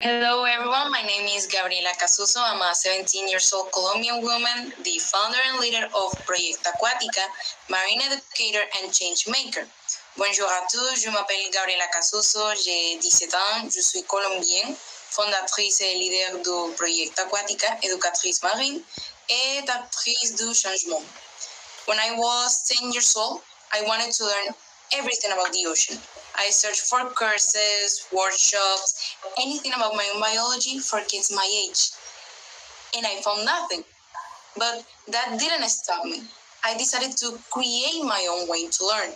Hello everyone, my name is Gabriela Casuso. I'm a 17 years old Colombian woman, the founder and leader of Proyecto Acuática, marine educator and change maker. Bonjour à tous, je m'appelle Gabriela Casuso, j'ai 17 ans, je suis colombienne, fondatrice et leader du Proyecto Acuática, éducatrice marine et actrice du changement. When I was 10 years old, I wanted to learn everything about the ocean. I searched for courses, workshops, anything about marine biology for kids my age. And I found nothing. But that didn't stop me. I decided to create my own way to learn.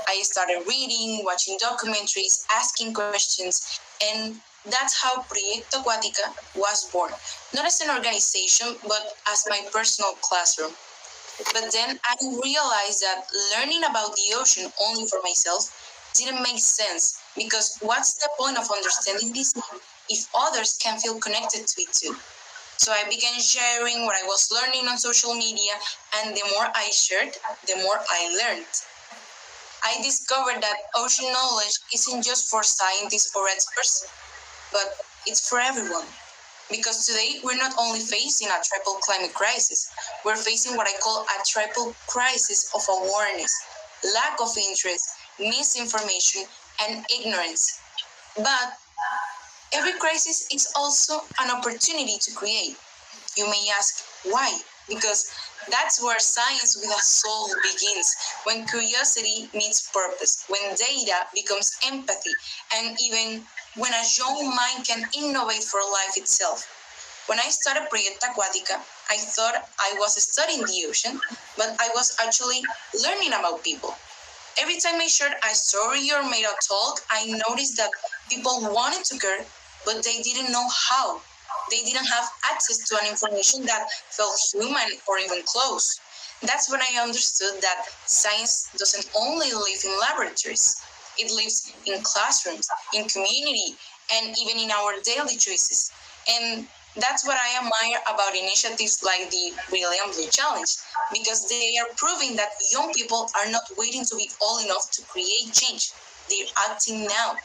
I started reading, watching documentaries, asking questions, and that's how Proyecto Acuática was born. Not as an organization, but as my personal classroom. But then I realized that learning about the ocean only for myself didn't make sense, because what's the point of understanding this if others can feel connected to it too? So I began sharing what I was learning on social media, and the more I shared, the more I learned. I discovered that ocean knowledge isn't just for scientists or experts, but it's for everyone. Because today we're not only facing a triple climate crisis, we're facing what I call a triple crisis of awareness, lack of interest, misinformation, and ignorance. But every crisis is also an opportunity to create. You may ask, why? Because that's where science with a soul begins, when curiosity meets purpose, when data becomes empathy, and even when a young mind can innovate for life itself. When I started Proyecto Acuática, I thought I was studying the ocean, but I was actually learning about people. Every time I shared a story or made a talk, I noticed that people wanted to care, but they didn't know how. They didn't have access to an information that felt human or even close. That's when I understood that science doesn't only live in laboratories. It lives in classrooms, in community, and even in our daily choices. And that's what I admire about initiatives like the Brilliant Blue Challenge, because they are proving that young people are not waiting to be old enough to create change. They're acting now,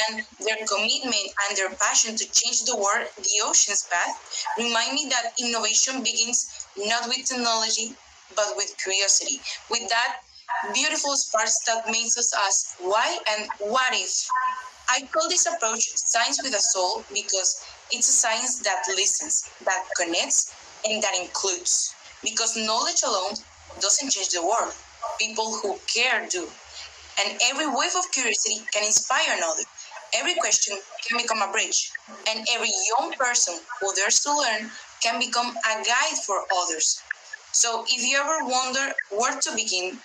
and their commitment and their passion to change the world, the ocean's path, remind me that innovation begins not with technology, but with curiosity, with that beautiful sparks that makes us ask why and what if. I call this approach science with a soul because it's a science that listens, that connects, and that includes. Because knowledge alone doesn't change the world. People who care do. And every wave of curiosity can inspire another. Every question can become a bridge. And every young person who dares to learn can become a guide for others. So if you ever wonder where to begin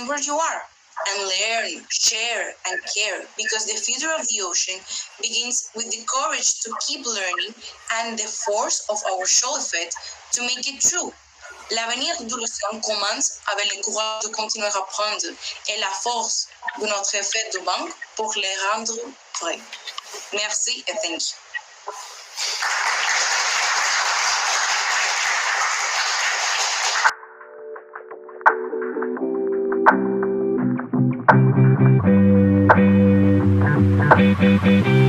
where you are and learn, share, and care, because the future of the ocean begins with the courage to keep learning and the force of our soul effect to make it true. L'avenir de l'océan commence avec le courage de continuer à apprendre et la force de notre effet de banque pour les rendre vrais. Merci et thank you.